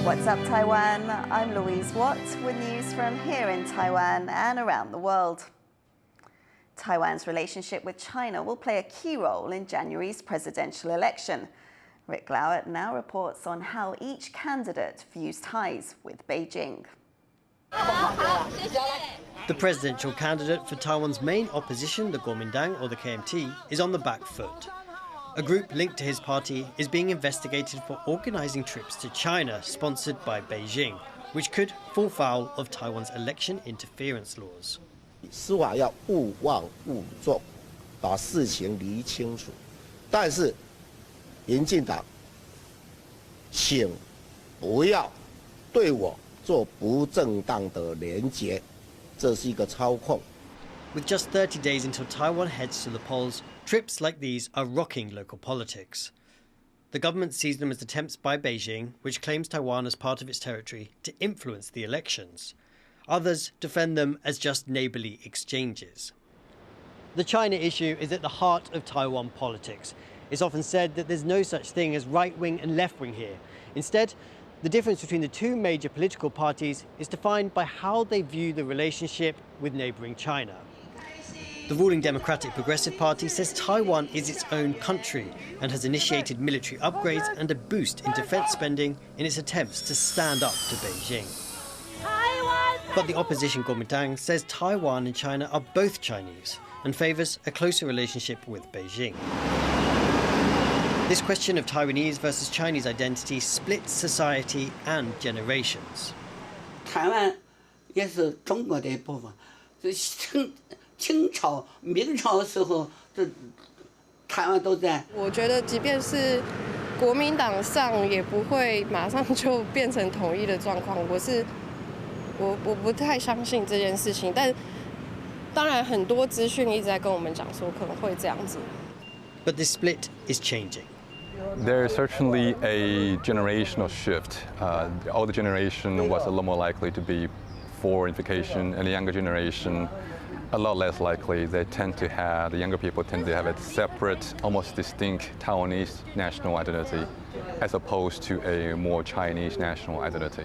What's up, Taiwan? I'm Louise with news from here in Taiwan and around the world. Taiwan's relationship with China will play a key role in January's presidential election. Rick Lowett now reports on how each candidate views ties with Beijing. The presidential candidate for Taiwan's main opposition, the Kuomintang or the KMT, is on the back foot. A group linked to his party is being investigated for organising trips to China sponsored by Beijing, which could fall foul of Taiwan's election interference laws. 司法要勿忘勿重，把事情理清楚。但是，民进党，请不要对我做不正当的连结，这是一个操控。 With just 30 days until Taiwan heads to the polls, trips like these are rocking local politics. The government sees them as attempts by Beijing, which claims Taiwan as part of its territory, to influence the elections. Others defend them as just neighbourly exchanges. The China issue is at the heart of Taiwan politics. It's often said that there's no such thing as right-wing and left-wing here. Instead, the difference between the two major political parties is defined by how they view the relationship with neighbouring China. The ruling Democratic Progressive Party says Taiwan is its own country and has initiated military upgrades and a boost in defence spending in its attempts to stand up to Beijing. But the opposition Kuomintang says Taiwan and China are both Chinese and favours a closer relationship with Beijing. This question of Taiwanese versus Chinese identity splits society and generations. Taiwan 也是中国的一部分。清朝、明朝的时候，这台湾都在。我觉得，即便是国民党上，也不会马上就变成统一的状况。我不太相信这件事情，但当然很多资讯一直在跟我们讲说可能会这样子。But this split is changing. There is certainly a generational shift. The older generation was a lot more likely to be for unification, and the younger generation a lot less likely. The younger people tend to have a separate, almost distinct Taiwanese national identity, as opposed to a more Chinese national identity.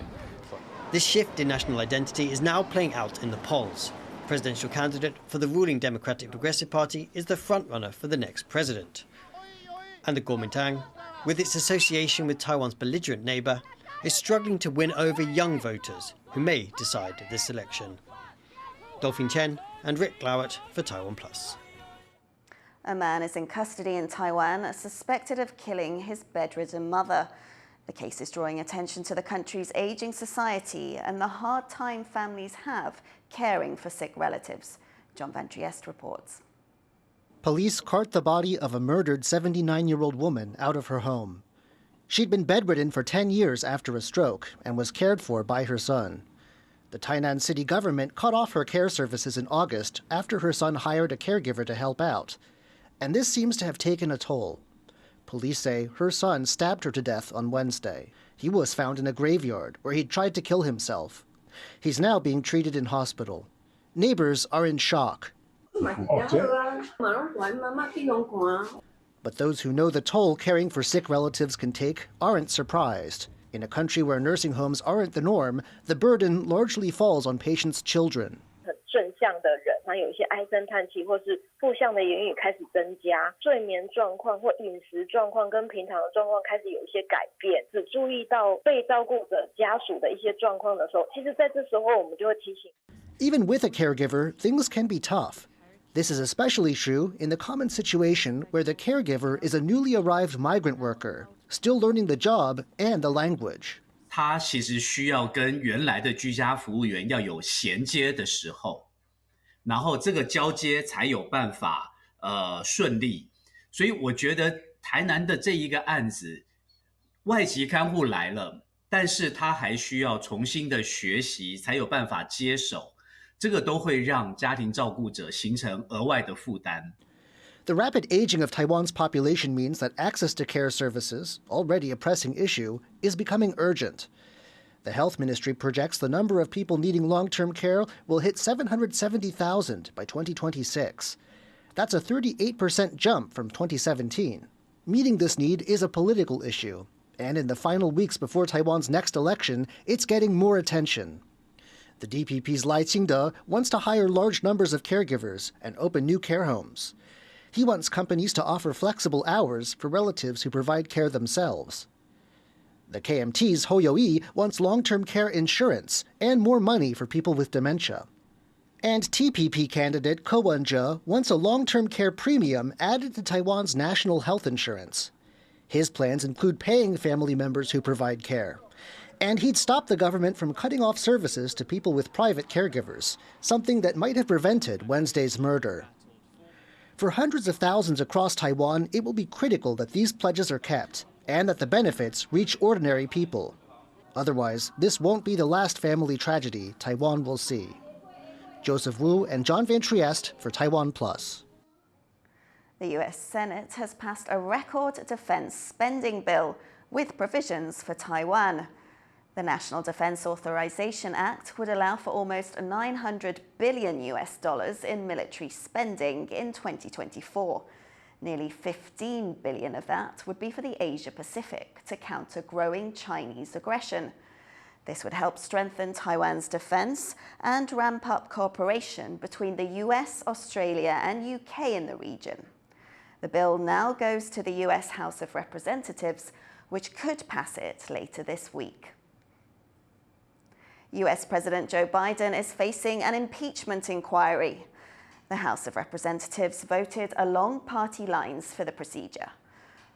This shift in national identity is now playing out in the polls. Presidential candidate for the ruling Democratic Progressive Party is the frontrunner for the next president. And the Kuomintang, with its association with Taiwan's belligerent neighbour, is struggling to win over young voters who may decide this election. Dolphin Chen and Rick Lowett for TaiwanPlus. A man is in custody in Taiwan, suspected of killing his bedridden mother. The case is drawing attention to the country's ageing society and the hard time families have caring for sick relatives. John Van Trieste reports. Police cart the body of a murdered 79-year-old woman out of her home. She'd been bedridden for 10 years after a stroke and was cared for by her son. The Tainan city government cut off her care services in August after her son hired a caregiver to help out. And this seems to have taken a toll. Police say her son stabbed her to death on Wednesday. He was found in a graveyard where he'd tried to kill himself. He's now being treated in hospital. Neighbors are in shock. But those who know the toll caring for sick relatives can take aren't surprised. In a country where nursing homes aren't the norm, the burden largely falls on patients' children. Even with a caregiver, things can be tough. This is especially true in the common situation where the caregiver is a newly arrived migrant worker, still learning the job and the language. 他其实需要跟原来的居家服务员要有衔接的时候，然后这个交接才有办法顺利。所以我觉得台南的这一个案子，外籍看护来了，但是他还需要重新的学习，才有办法接手。这个都会让家庭照顾者形成额外的负担。The rapid aging of Taiwan's population means that access to care services, already a pressing issue, is becoming urgent. The health ministry projects the number of people needing long-term care will hit 770,000 by 2026. That's a 38% jump from 2017. Meeting this need is a political issue, And in the final weeks before Taiwan's next election, it's getting more attention. The DPP's Lai Ching-te wants to hire large numbers of caregivers and open new care homes. He wants companies to offer flexible hours for relatives who provide care themselves. The KMT's Ho Yo-yi wants long-term care insurance and more money for people with dementia. And TPP candidate Ko Wen-je wants a long-term care premium added to Taiwan's national health insurance. His plans include paying family members who provide care. And he'd stop the government from cutting off services to people with private caregivers, something that might have prevented Wednesday's murder. For hundreds of thousands across Taiwan, it will be critical that these pledges are kept and that the benefits reach ordinary people. Otherwise, this won't be the last family tragedy Taiwan will see. Joseph Wu and John Van Trieste for TaiwanPlus. The US Senate has passed a record defense spending bill with provisions for Taiwan. The National Defense Authorization Act would allow for almost $900 billion in military spending in 2024. Nearly $15 billion of that would be for the Asia-Pacific to counter growing Chinese aggression. This would help strengthen Taiwan's defense and ramp up cooperation between the US, Australia, and UK in the region. The bill now goes to the US House of Representatives, which could pass it later this week. US President Joe Biden is facing an impeachment inquiry. The House of Representatives voted along party lines for the procedure.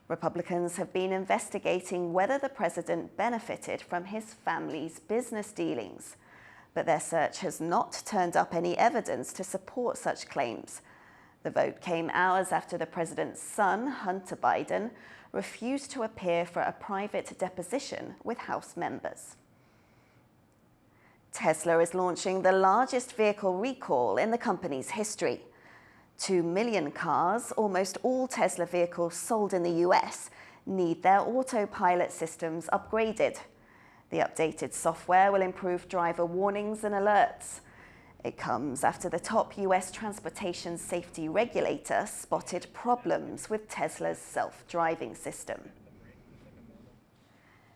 Republicans have been investigating whether the president benefited from his family's business dealings, but their search has not turned up any evidence to support such claims. The vote came hours after the president's son, Hunter Biden, refused to appear for a private deposition with House members. Tesla is launching the largest vehicle recall in the company's history. 2 million cars, almost all Tesla vehicles sold in the US, need their autopilot systems upgraded. The updated software will improve driver warnings and alerts. It comes after the top US transportation safety regulator spotted problems with Tesla's self-driving system.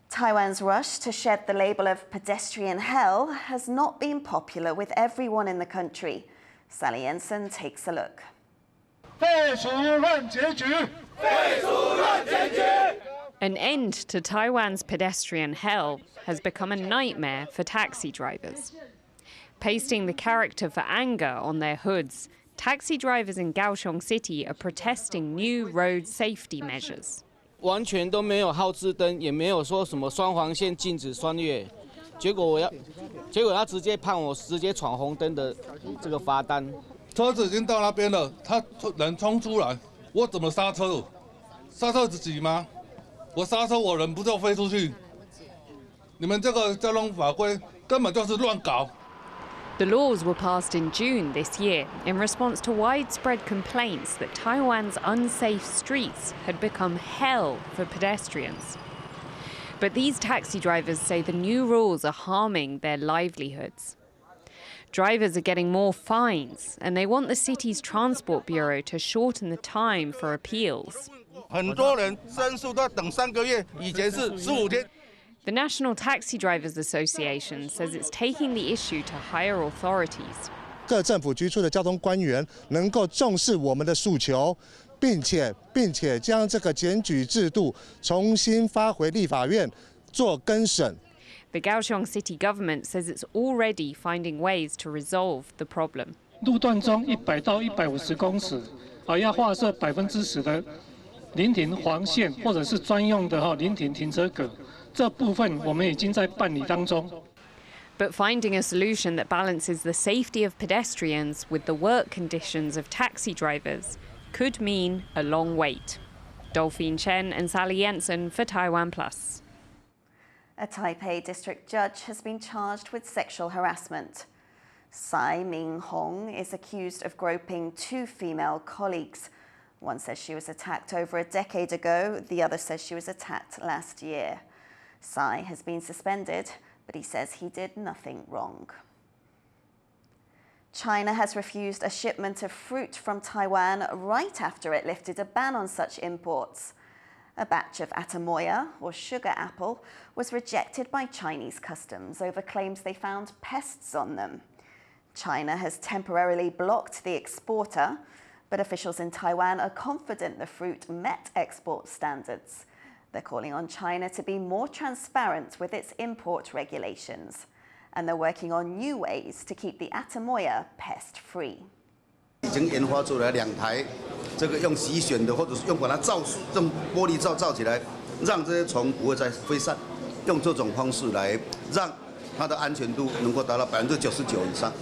Taiwan's rush to shed the label of Pedestrian Hell has not been popular with everyone in the country. Sally Jensen takes a look. An end to Taiwan's pedestrian hell has become a nightmare for taxi drivers. Pasting the character for anger on their hoods, taxi drivers in Kaohsiung City are protesting new road safety measures. 完全都没有号志灯，也没有说什么双黄线禁止穿越，结果他直接判我直接闯红灯的这个罚单。车子已经到那边了，他人冲出来，我怎么刹车？刹车自己吗？我刹车，我人不就飞出去？你们这个交通法规根本就是乱搞。 The laws were passed in June this year in response to widespread complaints that Taiwan's unsafe streets had become hell for pedestrians. But these taxi drivers say the new rules are harming their livelihoods. Drivers are getting more fines, and they want the city's transport bureau to shorten the time for appeals. 很多人申诉都等3个月，以前是15天。 The National Taxi Drivers Association says it's taking the issue to higher authorities. 各政府局处的交通官员能够重视我们的诉求，并且将这个检举制度重新发回立法院做更审。 The Kaohsiung City government says it's already finding ways to resolve the problem. 路段中100到150公尺，要划设10%的临停黄线，或者是专用的临停停车格。 这部分我们已经在办理当中。 But finding a solution that balances the safety of pedestrians with the work conditions of taxi drivers could mean a long wait. Dolphin Chen and Sally Jensen for TaiwanPlus. A Taipei district judge has been charged with sexual harassment. Tsai Ming-hong is accused of groping 2 female colleagues. One says she was attacked over a decade ago. The other says she was attacked last year. Tsai has been suspended, but he says he did nothing wrong. China has refused a shipment of fruit from Taiwan right after it lifted a ban on such imports. A batch of atamoya, or sugar apple, was rejected by Chinese customs over claims they found pests on them. China has temporarily blocked the exporter, but officials in Taiwan are confident the fruit met export standards. They're calling on China to be more transparent with its import regulations, and they're working on new ways to keep the atamoya pest-free. 已经研发出来2台，这个用洗选的，或者是用把它罩，用玻璃罩起来，让这些虫不会再飞散。用这种方式来让它的安全度能够达到99%以上。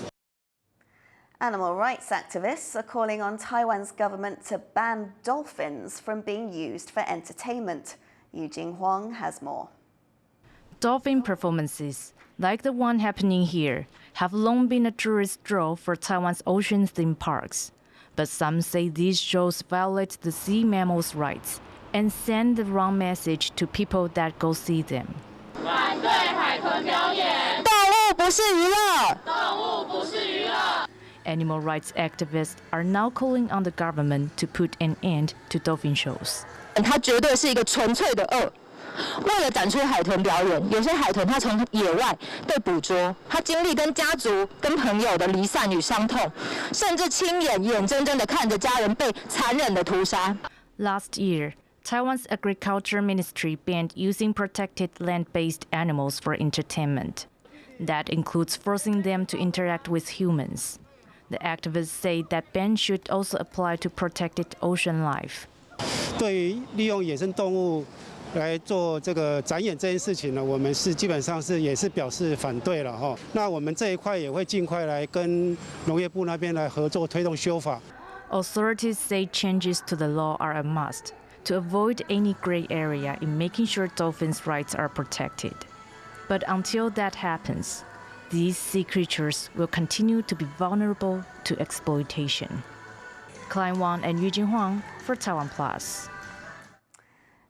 Animal rights activists are calling on Taiwan's government to ban dolphins from being used for entertainment. Yu Jinghuang has more. Dolphin performances, like the one happening here, have long been a tourist draw for Taiwan's ocean theme parks. But some say these shows violate the sea mammals' rights and send the wrong message to people that go see them. Animal rights activists are now calling on the government to put an end to dolphin shows. 它绝对是一个纯粹的恶。为了展出海豚表演，有些海豚它从野外被捕捉，它经历跟家族、跟朋友的离散与伤痛，甚至亲眼睁睁地看着家人被残忍的屠杀。Last year, Taiwan's Agriculture Ministry banned using protected land-based animals for entertainment. That includes forcing them to interact with humans. The activists say that ban should also apply to protected ocean life. 对于利用野生动物来做这个展演这件事情呢，我们是基本上也是表示反对了哈。那我们这一块也会尽快来跟农业部那边来合作推动修法。Authorities say changes to the law are a must to avoid any gray area in making sure dolphins' rights are protected. But until that happens, these sea creatures will continue to be vulnerable to exploitation. Klein Wang and Yu Jinghuang for TaiwanPlus.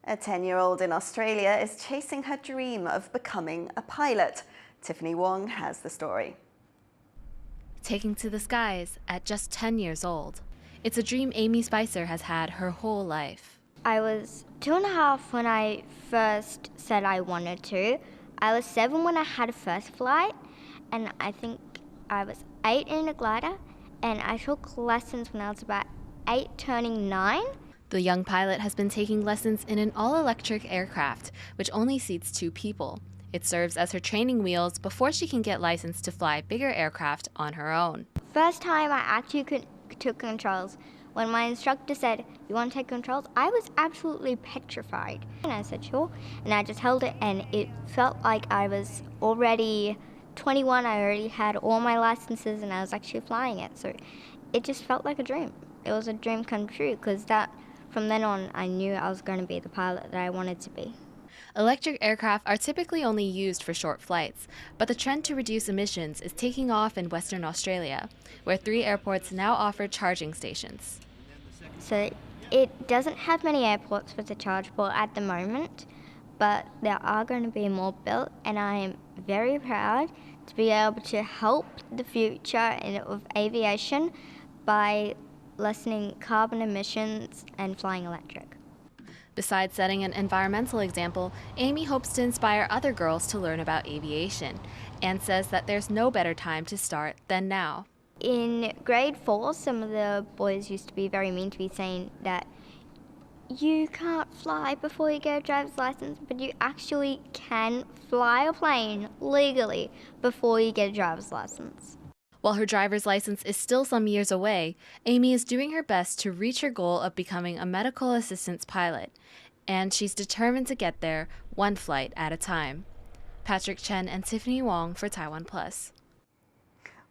A 10-year-old in Australia is chasing her dream of becoming a pilot. Tiffany Wong has the story. Taking to the skies at just 10 years old. It's a dream Amy Spicer has had her whole life. I was 2.5 when I first said I wanted to. I was 7 when I had a first flight, and I think I was 8 in a glider, and I took lessons when I was about 8 turning 9. The young pilot has been taking lessons in an all-electric aircraft, which only seats 2 people. It serves as her training wheels before she can get licensed to fly bigger aircraft on her own. First time I actually took controls, when my instructor said, "You want to take controls?" I was absolutely petrified. And I said, "Sure." And I just held it, and it felt like I was already 21. I already had all my licenses, and I was actually flying it. So it just felt like a dream. It was a dream come true, because from then on, I knew I was going to be the pilot that I wanted to be. Electric aircraft are typically only used for short flights, but the trend to reduce emissions is taking off in Western Australia, where 3 airports now offer charging stations. So it doesn't have many airports with a charge port at the moment, but there are going to be more built, and I am very proud to be able to help the future of aviation by lessening carbon emissions and flying electric. Besides setting an environmental example, Amy hopes to inspire other girls to learn about aviation, and says that there's no better time to start than now. In grade 4, some of the boys used to be very mean to me, saying that you can't fly before you get a driver's license, but you actually can fly a plane legally before you get a driver's license. While her driver's license is still some years away, Amy is doing her best to reach her goal of becoming a medical assistance pilot, and she's determined to get there one flight at a time. Patrick Chen and Tiffany Wong for TaiwanPlus.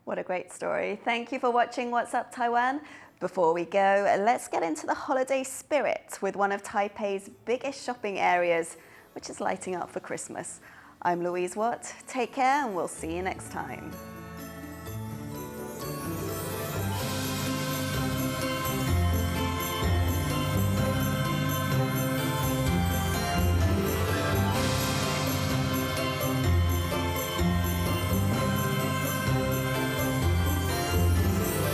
What a great story. Thank you for watching What's Up Taiwan. Before we go, let's get into the holiday spirit with one of Taipei's biggest shopping areas, which is lighting up for Christmas. I'm Louise Watt. Take care, and we'll see you next time.